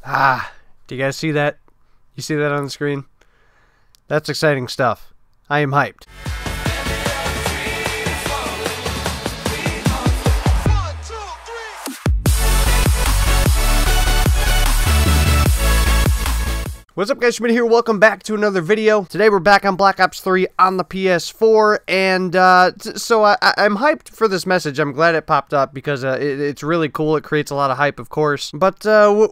Do you guys see that? You see that on the screen? That's exciting stuff. I am hyped. What's up, guys? Schmidt here. Welcome back to another video. Today we're back on Black Ops 3 on the PS4, and so I'm hyped for this message. I'm glad it popped up because it's really cool. It creates a lot of hype, of course. But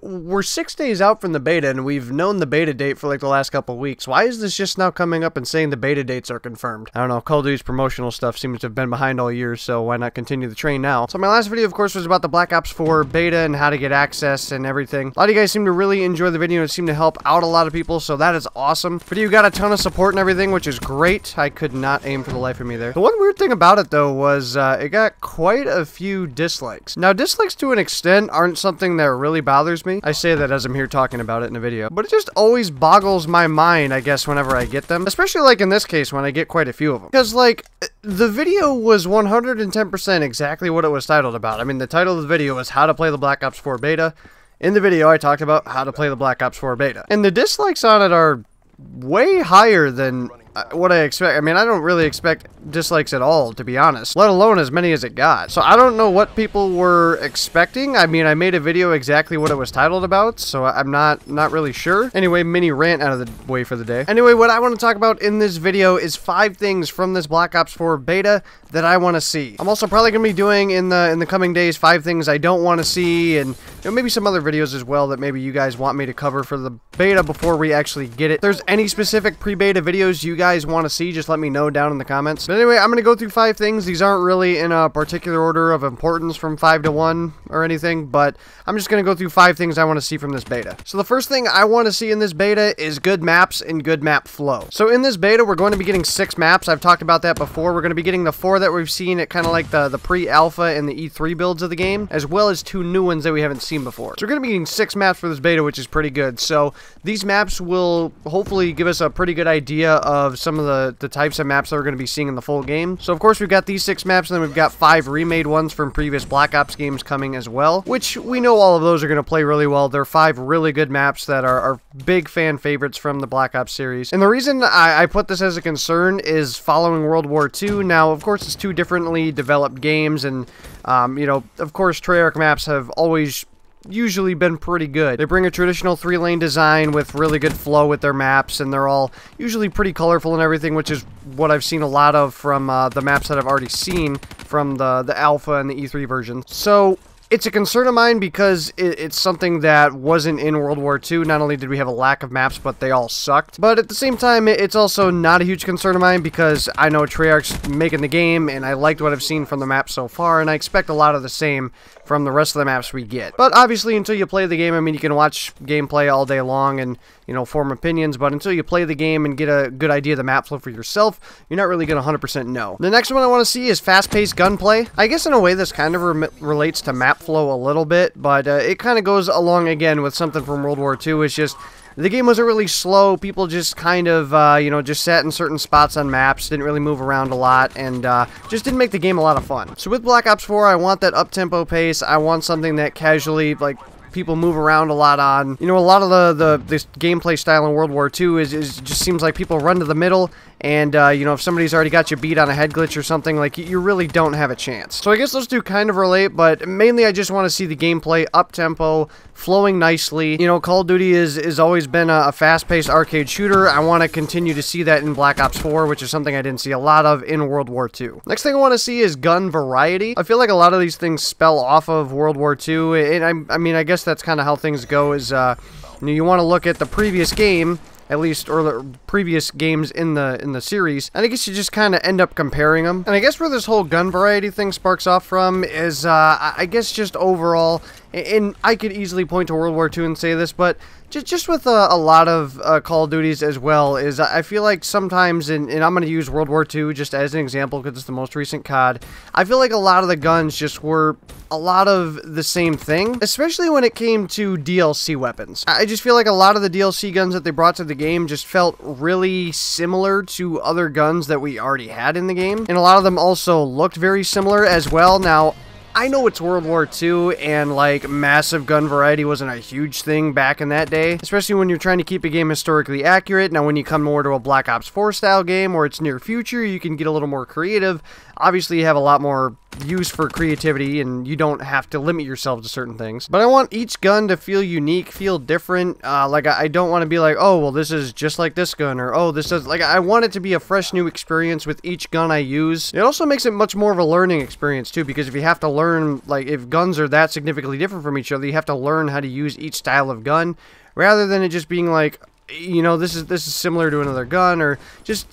we're 6 days out from the beta, and we've known the beta date for like the last couple of weeks. Why is this just now coming up and saying the beta dates are confirmed? I don't know. Call of Duty's promotional stuff seems to have been behind all year, so why not continue the train now? So my last video, of course, was about the Black Ops 4 beta and how to get access and everything. A lot of you guys seem to really enjoy the video and seem to help out a lot of people, so that is awesome. Video got a ton of support and everything, which is great. I could not aim for the life of me there. The one weird thing about it, though, was it got quite a few dislikes. Now, dislikes to an extent aren't something that really bothers me. I say that as I'm here talking about it in a video, but it just always boggles my mind, I guess, whenever I get them. Especially, like, in this case, when I get quite a few of them. Because, like, the video was 110% exactly what it was titled about. I mean, the title of the video was How to Play the Black Ops 4 Beta. In the video, I talked about how to play the Black Ops 4 beta. And the dislikes on it are way higher than what I expect. I mean, I don't really expect dislikes at all, to be honest, let alone as many as it got. So I don't know what people were expecting. I mean, I made a video exactly what it was titled about, so I'm not really sure. Anyway, mini rant out of the way for the day. Anyway, what I want to talk about in this video is 5 things from this Black Ops 4 beta that I want to see. I'm also probably going to be doing in the coming days 5 things I don't want to see, and maybe some other videos as well that maybe you guys want me to cover for the beta before we actually get it. If there's any specific pre-beta videos you guys want to see, just let me know down in the comments. But anyway, I'm going to go through 5 things. These aren't really in a particular order of importance from 5 to 1 or anything, but I'm just going to go through 5 things I want to see from this beta. So the first thing I want to see in this beta is good maps and good map flow. So in this beta, we're going to be getting 6 maps. I've talked about that before. We're going to be getting the 4 that we've seen at kind of like the pre-alpha and the E3 builds of the game, as well as 2 new ones that we haven't seen before. So we're going to be getting 6 maps for this beta, which is pretty good. So these maps will hopefully give us a pretty good idea of some of the types of maps that we're going to be seeing in the full game. So of course we've got these 6 maps, and then we've got 5 remade ones from previous Black Ops games coming as well, which we know all of those are going to play really well. They're 5 really good maps that are big fan favorites from the Black Ops series. And the reason I put this as a concern is following World War II. Now, of course, it's 2 differently developed games, and you know, of course, Treyarch maps have always usually been pretty good. They bring a traditional 3-lane design with really good flow with their maps, and they're all usually pretty colorful and everything, which is what I've seen a lot of from the maps that I've already seen from the alpha and the E3 version. So it's a concern of mine because it's something that wasn't in World War II. Not only did we have a lack of maps, but they all sucked. But at the same time, it's also not a huge concern of mine because I know Treyarch's making the game, and I liked what I've seen from the map so far, and I expect a lot of the same from the rest of the maps we get. But obviously, until you play the game, I mean, you can watch gameplay all day long and, you know, form opinions, but until you play the game and get a good idea of the map flow for yourself, you're not really going to 100% know. The next one I want to see is fast-paced gunplay. I guess in a way this kind of relates to map flow a little bit, but it kind of goes along again with something from World War II. It's just the game wasn't really slow. People just kind of, you know, just sat in certain spots on maps, didn't really move around a lot, and just didn't make the game a lot of fun. So with Black Ops 4, I want that up-tempo pace. I want something that casually, like, people move around a lot on. You know, a lot of this gameplay style in World War II is just seems like people run to the middle, and you know, if somebody's already got you beat on a head glitch or something, like, you really don't have a chance. So I guess those 2 kind of relate, but mainly I just want to see the gameplay up-tempo, flowing nicely. You know, Call of Duty has always been a fast-paced arcade shooter. I want to continue to see that in Black Ops 4, which is something I didn't see a lot of in World War II. Next thing I want to see is gun variety. I feel like a lot of these things spell off of World War II, and I mean, I guess that's kind of how things go, is you want to look at the previous game, at least, or the previous games in the series, and I guess you just kind of end up comparing them. And I guess where this whole gun variety thing sparks off from is, I guess just overall, and I could easily point to World War II and say this, but just with a lot of Call of Duties as well, is I feel like sometimes, and I'm going to use World War II just as an example because it's the most recent COD, I feel like a lot of the guns just were a lot of the same thing, especially when it came to DLC weapons. I just feel like a lot of the DLC guns that they brought to the game just felt really similar to other guns that we already had in the game, and a lot of them also looked very similar as well. Now, I know it's World War II, and like massive gun variety wasn't a huge thing back in that day, especially when you're trying to keep a game historically accurate. Now when you come more to a Black Ops 4 style game where it's near future, you can get a little more creative. Obviously you have a lot more use for creativity and you don't have to limit yourself to certain things. But I want each gun to feel unique, feel different. Like I don't want to be like, oh well this is just like this gun, or oh this does, like I want it to be a fresh new experience with each gun I use. It also makes it much more of a learning experience too, because if you have to learn, like if guns are that significantly different from each other, you have to learn how to use each style of gun, rather than it just being like, you know, this is similar to another gun, or just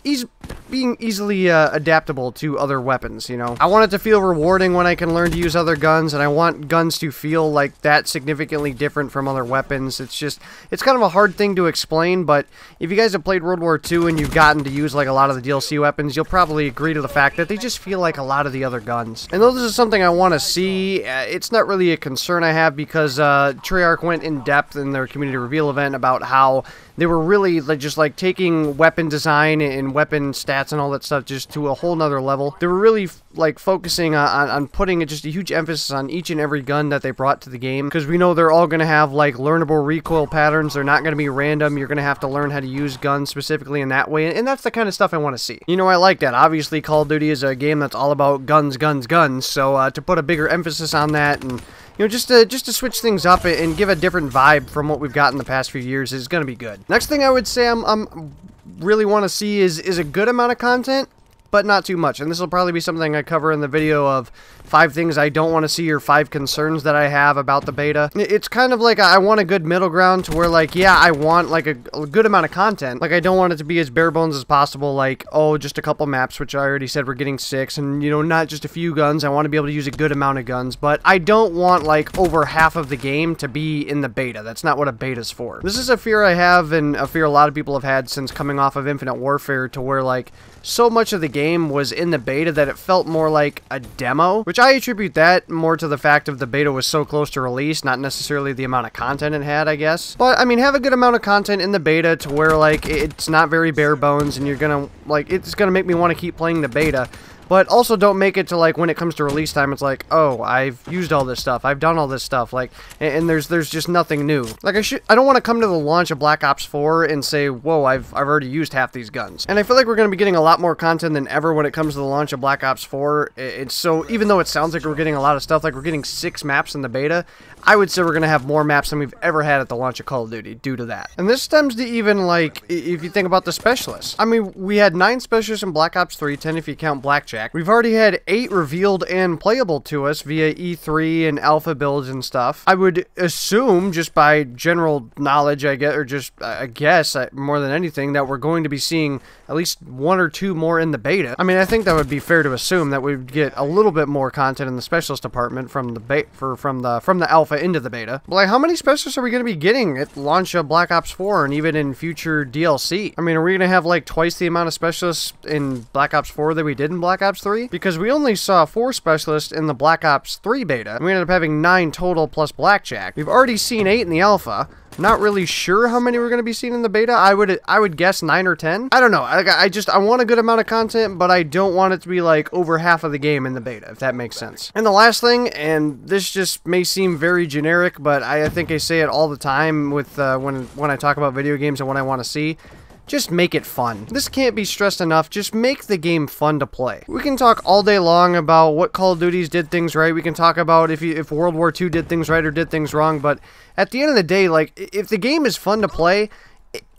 being easily adaptable to other weapons, you know. I want it to feel rewarding when I can learn to use other guns, and I want guns to feel like that significantly different from other weapons. It's kind of a hard thing to explain, but if you guys have played World War II and you've gotten to use like a lot of the DLC weapons, you'll probably agree to the fact that they just feel like a lot of the other guns. And though this is something I want to see, it's not really a concern I have, because Treyarch went in depth in their community reveal event about how they were really just like taking weapon design and weapon stats and all that stuff just to a whole nother level. They were really like focusing on putting just a huge emphasis on each and every gun that they brought to the game, because we know they're all going to have like learnable recoil patterns. They're not going to be random. You're going to have to learn how to use guns specifically in that way, and that's the kind of stuff I want to see. You know, I like that. Obviously Call of Duty is a game that's all about guns, guns, guns, so to put a bigger emphasis on that, and you know, just to switch things up and give a different vibe from what we've got in the past few years is going to be good. Next thing I would say I'm really want to see is a good amount of content, but not too much. And this will probably be something I cover in the video of 5 things I don't want to see, or 5 concerns that I have about the beta. It's kind of like I want a good middle ground to where, like, yeah, I want like a good amount of content. Like, I don't want it to be as bare bones as possible, like, oh, just a couple maps, which I already said we're getting 6, and, you know, not just a few guns. I want to be able to use a good amount of guns, but I don't want, like, over half of the game to be in the beta. That's not what a beta's for. This is a fear I have, and a fear a lot of people have had since coming off of Infinite Warfare, to where, like, so much of the game was in the beta that it felt more like a demo, which I attribute that more to the fact of the beta was so close to release, not necessarily the amount of content it had, I guess. But, I mean, have a good amount of content in the beta to where, like, it's not very bare bones, and you're gonna, like, it's gonna make me want to keep playing the beta. But also don't make it to, like, when it comes to release time, it's like, oh, I've used all this stuff, I've done all this stuff, like, and there's just nothing new. Like, I don't want to come to the launch of Black Ops 4 and say, whoa, I've already used half these guns. And I feel like we're going to be getting a lot more content than ever when it comes to the launch of Black Ops 4. So, even though it sounds like we're getting a lot of stuff, like we're getting 6 maps in the beta, I would say we're going to have more maps than we've ever had at the launch of Call of Duty due to that. And this stems to even, like, if you think about the specialists. I mean, we had 9 specialists in Black Ops 3, 10 if you count Blackjack. We've already had 8 revealed and playable to us via E3 and alpha builds and stuff. I would assume, just by general knowledge, I guess, or just I guess more than anything, that we're going to be seeing at least 1 or 2 more in the beta. I mean, I think that would be fair to assume that we'd get a little bit more content in the specialist department from the alpha into the beta. But, like, how many specialists are we going to be getting at launch of Black Ops 4 and even in future DLC? I mean, are we going to have like twice the amount of specialists in Black Ops 4 that we did in Black Ops 3? Because we only saw 4 specialists in the Black Ops 3 beta, and we ended up having 9 total plus Blackjack. We've already seen 8 in the alpha. Not really sure how many we're going to be seeing in the beta. I would guess 9 or 10. I don't know. I want a good amount of content, but I don't want it to be like over half of the game in the beta, if that makes sense. And the last thing, and this just may seem very generic, but I think I say it all the time with when I talk about video games and what I want to see. Just make it fun. This can't be stressed enough. Just make the game fun to play. We can talk all day long about what Call of Duties did things right. We can talk about if World War II did things right or did things wrong. But at the end of the day, like, if the game is fun to play,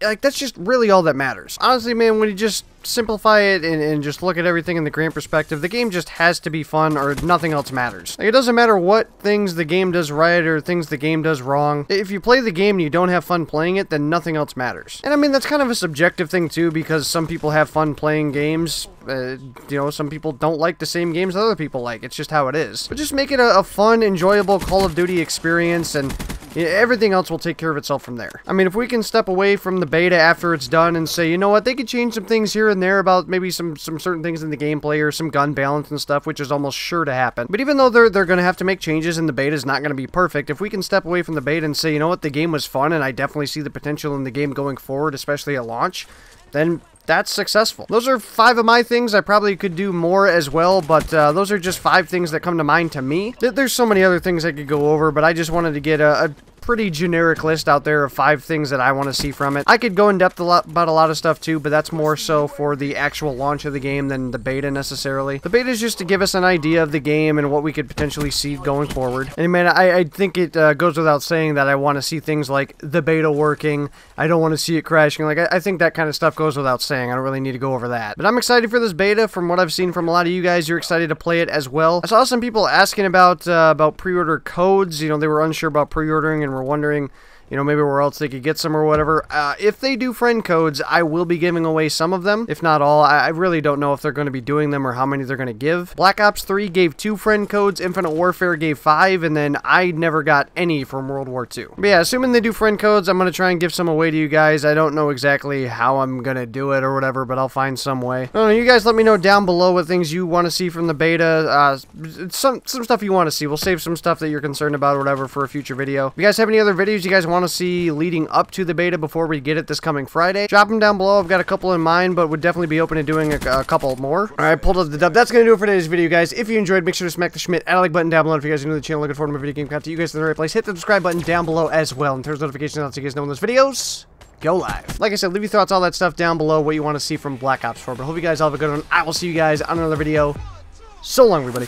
like, that's just really all that matters. Honestly, man, when you just simplify it and just look at everything in the grand perspective, the game just has to be fun or nothing else matters. Like, it doesn't matter what things the game does right or things the game does wrong. If you play the game and you don't have fun playing it, then nothing else matters. And I mean, that's kind of a subjective thing too, because some people have fun playing games. You know, some people don't like the same games that other people like. It's just how it is. But just make it a fun, enjoyable Call of Duty experience, and everything else will take care of itself from there. I mean, if we can step away from the beta after it's done and say, you know what, they could change some things here and there about maybe some certain things in the gameplay or some gun balance and stuff, which is almost sure to happen. But even though they're going to have to make changes and the beta is not going to be perfect, if we can step away from the beta and say, you know what, the game was fun and I definitely see the potential in the game going forward, especially at launch, then that's successful. Those are 5 of my things. I probably could do more as well, but those are just 5 things that come to mind to me. There's so many other things I could go over, but I just wanted to get a pretty generic list out there of 5 things that I want to see from it. I could go in depth about a lot of stuff too, but that's more so for the actual launch of the game than the beta necessarily. The beta is just to give us an idea of the game and what we could potentially see going forward. And man, I think it goes without saying that I want to see things like the beta working. I don't want to see it crashing. Like, I think that kind of stuff goes without saying. I don't really need to go over that. But I'm excited for this beta. From what I've seen from a lot of you guys, you're excited to play it as well. I saw some people asking about pre-order codes. You know, they were unsure about pre-ordering and were wondering, you know, maybe where else they could get some or whatever. If they do friend codes, I will be giving away some of them, if not all. I really don't know if they're going to be doing them or how many they're going to give. Black Ops 3 gave 2 friend codes, Infinite Warfare gave 5, and then I never got any from World War II. But yeah, assuming they do friend codes, I'm going to try and give some away to you guys. I don't know exactly how I'm going to do it or whatever, but I'll find some way. I don't know, you guys let me know down below what things you want to see from the beta. Some stuff you want to see. We'll save some stuff that you're concerned about or whatever for a future video. If you guys have any other videos you guys want to see leading up to the beta before we get it this coming Friday, drop them down below. I've got a couple in mind, but would definitely be open to doing a couple more. Alright, pulled up the dub. That's going to do it for today's video, guys. If you enjoyed, make sure to smack the Schmidt and like button down below. If you guys are new to the channel, looking forward to more video game content, you guys are in the right place. Hit the subscribe button down below as well, and turn those notifications on so you guys know when those videos go live. Like I said, leave your thoughts, all that stuff down below, what you want to see from Black Ops 4. But I hope you guys all have a good one. I will see you guys on another video. So long, everybody.